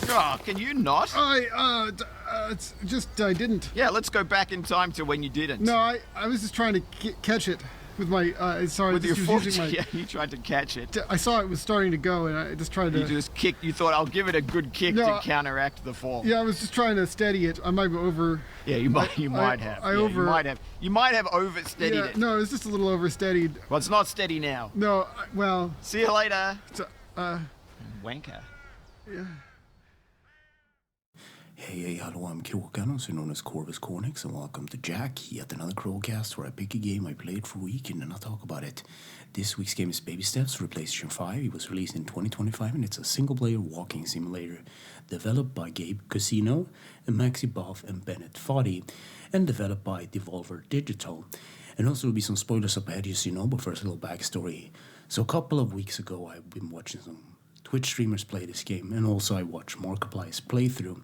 Oh, can you not? It's just I didn't. Yeah, let's go back in time to when you didn't. No, I was just trying to catch it with my. Sorry, With your foot, using my. yeah, you tried to catch it. I saw it was starting to go, and I just tried to. You just kicked. You thought I'll give it a good kick to counteract the fall. Yeah, I was just trying to steady it. I might be over. Yeah, you might have. You might have. You might have oversteadied it. No, it was just a little oversteadied. Well, it's not steady now. No, well. See you later. Wanker. Yeah. Hey, hello, I'm Kråkan, also known as Corvus Cornix, and welcome to Yacc, yet another Crowcast where I pick a game I played for a week and then I talk about it. This week's game is Baby Steps for PlayStation 5. It was released in 2025 and it's a single-player walking simulator developed by Gabe Casino and Maxi Boff and Bennett Foddy and developed by Devolver Digital. And also will be some spoilers up ahead, as you know, but first a little backstory. So a couple of weeks ago I've been watching some Twitch streamers play this game, and also I watched Markiplier's playthrough.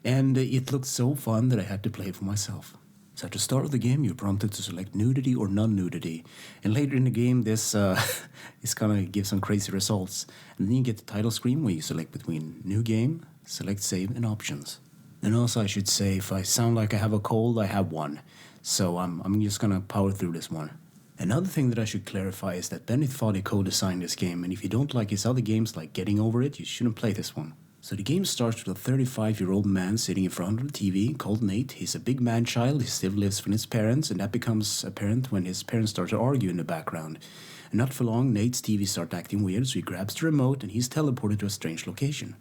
And it looked so fun that I had to play it for myself. So at the start of the game, you're prompted to select nudity or non-nudity. And later in the game, this is gonna give some crazy results. And then you get the title screen where you select between new game, select save, and options. And also I should say, if I sound like I have a cold, I have one. So I'm just gonna power through this one. Another thing that I should clarify is that Bennett Foddy co-designed this game, and if you don't like his other games like Getting Over It, you shouldn't play this one. So the game starts with a 35-year-old man sitting in front of the TV called Nate. He's a big man-child, he still lives with his parents, and that becomes apparent when his parents start to argue in the background. And not for long, Nate's TV starts acting weird, so he grabs the remote and he's teleported to a strange location.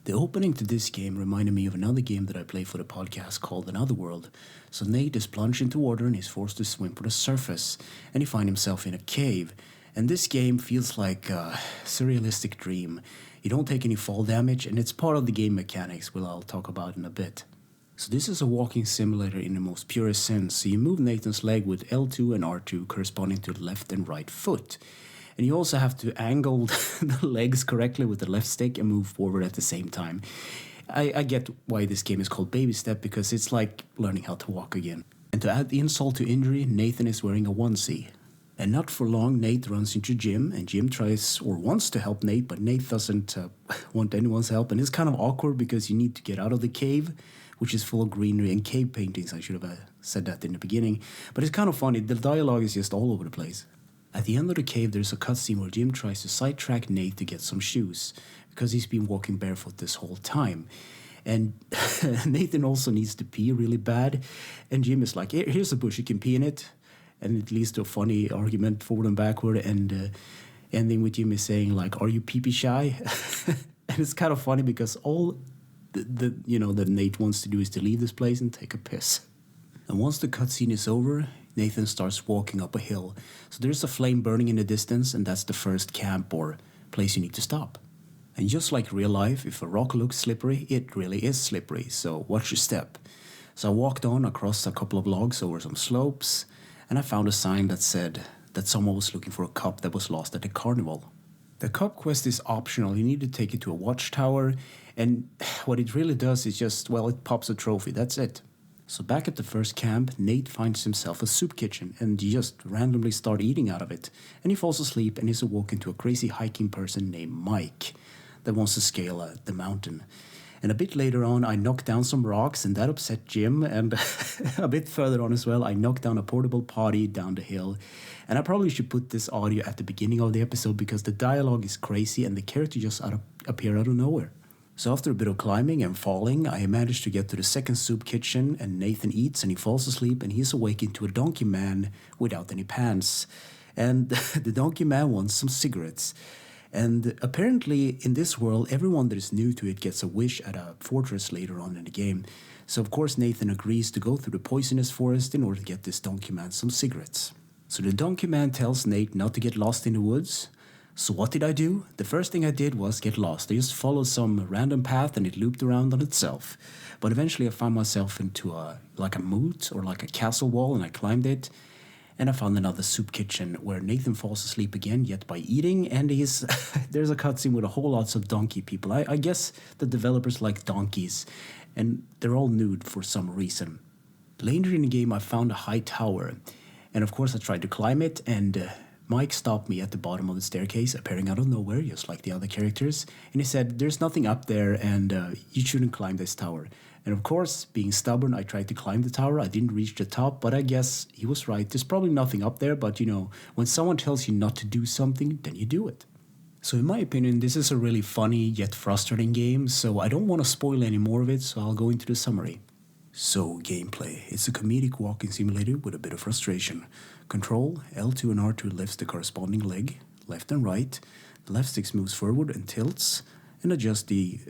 The opening to this game reminded me of another game that I played for the podcast called Another World. So Nate is plunged into water and is forced to swim for the surface, and he finds himself in a cave. And this game feels like a surrealistic dream. You don't take any fall damage, and it's part of the game mechanics, which I'll talk about in a bit. So this is a walking simulator in the most purest sense. So you move Nathan's leg with L2 and R2 corresponding to the left and right foot. And you also have to angle the legs correctly with the left stick and move forward at the same time. I get why this game is called Baby Step, because it's like learning how to walk again. And to add insult to injury, Nathan is wearing a onesie. And not for long, Nate runs into Jim, and Jim tries or wants to help Nate, but Nate doesn't want anyone's help. And it's kind of awkward because you need to get out of the cave, which is full of greenery and cave paintings. I should have said that in the beginning. But it's kind of funny. The dialogue is just all over the place. At the end of the cave, there's a cutscene where Jim tries to sidetrack Nate to get some shoes, because he's been walking barefoot this whole time. And Nathan also needs to pee really bad. And Jim is like, here's a bush, you can pee in it. And it leads to a funny argument forward and backward, and ending with Jimmy saying like, "Are you pee-pee shy?" And it's kind of funny because all that Nate wants to do is to leave this place and take a piss. And once the cutscene is over, Nathan starts walking up a hill. So there's a flame burning in the distance, and that's the first camp or place you need to stop. And just like real life, if a rock looks slippery, it really is slippery. So watch your step. So I walked on across a couple of logs over some slopes, and I found a sign that said that someone was looking for a cup that was lost at the carnival. The cup quest is optional. You need to take it to a watchtower, and what it really does is just, it pops a trophy. That's it. So back at the first camp, Nate finds himself a soup kitchen and just randomly start eating out of it. And he falls asleep and is awoken to a crazy hiking person named Mike that wants to scale the mountain. And a bit later on, I knocked down some rocks, and that upset Jim. And a bit further on as well, I knocked down a portable potty down the hill. And I probably should put this audio at the beginning of the episode because the dialogue is crazy and the character just appear out of nowhere. So after a bit of climbing and falling, I managed to get to the second soup kitchen, and Nathan eats and he falls asleep, and he's awakened to a donkey man without any pants. And the donkey man wants some cigarettes. And apparently, in this world, everyone that is new to it gets a wish at a fortress later on in the game. So of course Nathan agrees to go through the poisonous forest in order to get this donkey man some cigarettes. So the donkey man tells Nate not to get lost in the woods. So what did I do? The first thing I did was get lost. I just followed some random path and it looped around on itself. But eventually I found myself into a moat or like a castle wall, and I climbed it. And I found another soup kitchen where Nathan falls asleep again, yet by eating, and there's a cutscene with a whole lots of donkey people. I guess the developers like donkeys, and they're all nude for some reason. Later in the game, I found a high tower, and of course I tried to climb it, and Mike stopped me at the bottom of the staircase, appearing out of nowhere, just like the other characters, and he said, "There's nothing up there, and you shouldn't climb this tower." And of course, being stubborn, I tried to climb the tower. I didn't reach the top, but I guess he was right. There's probably nothing up there, but when someone tells you not to do something, then you do it. So in my opinion, this is a really funny yet frustrating game, so I don't want to spoil any more of it, so I'll go into the summary. So, gameplay. It's a comedic walking simulator with a bit of frustration. Control, L2 and R2 lifts the corresponding leg, left and right. The left stick moves forward and tilts, and adjusts the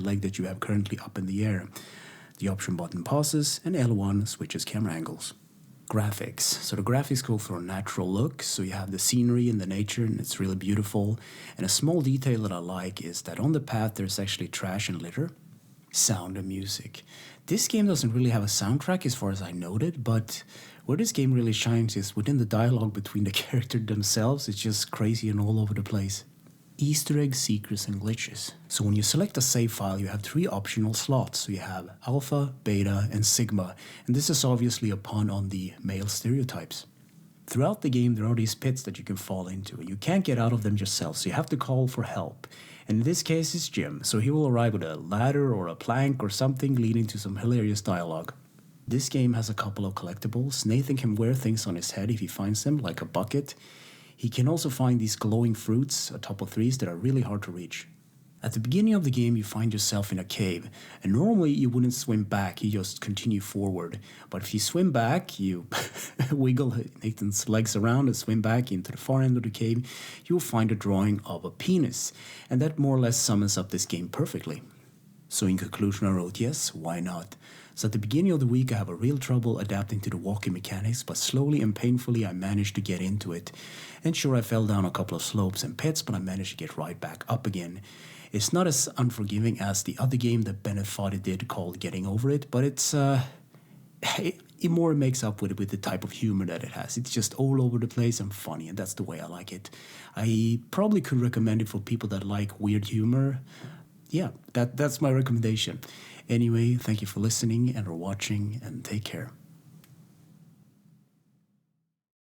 leg that you have currently up in the air. The option button pauses, and L1 switches camera angles. Graphics. So the graphics go for a natural look, so you have the scenery and the nature, and it's really beautiful. And a small detail that I like is that on the path there's actually trash and litter. Sound and music. This game doesn't really have a soundtrack as far as I noted, but where this game really shines is within the dialogue between the characters themselves. It's just crazy and all over the place. Easter eggs, secrets, and glitches. So when you select a save file, you have 3 optional slots. So you have Alpha, Beta, and Sigma, and this is obviously a pun on the male stereotypes. Throughout the game, there are these pits that you can fall into, and you can't get out of them yourself, so you have to call for help. And in this case, it's Jim, so he will arrive with a ladder or a plank or something leading to some hilarious dialogue. This game has a couple of collectibles. Nathan can wear things on his head if he finds them, like a bucket. He can also find these glowing fruits atop of trees that are really hard to reach. At the beginning of the game, you find yourself in a cave, and normally you wouldn't swim back, you just continue forward. But if you swim back, you wiggle Nathan's legs around and swim back into the far end of the cave, you'll find a drawing of a penis, and that more or less sums up this game perfectly. So in conclusion, I wrote, yes, why not? So at the beginning of the week, I have a real trouble adapting to the walking mechanics, but slowly and painfully I managed to get into it. And sure, I fell down a couple of slopes and pits, but I managed to get right back up again. It's not as unforgiving as the other game that Bennett thought it did called Getting Over It, but it more makes up with it with the type of humor that it has. It's just all over the place and funny, and that's the way I like it. I probably could recommend it for people that like weird humor. Yeah, that's my recommendation. Anyway, thank you for listening and for watching, and take care.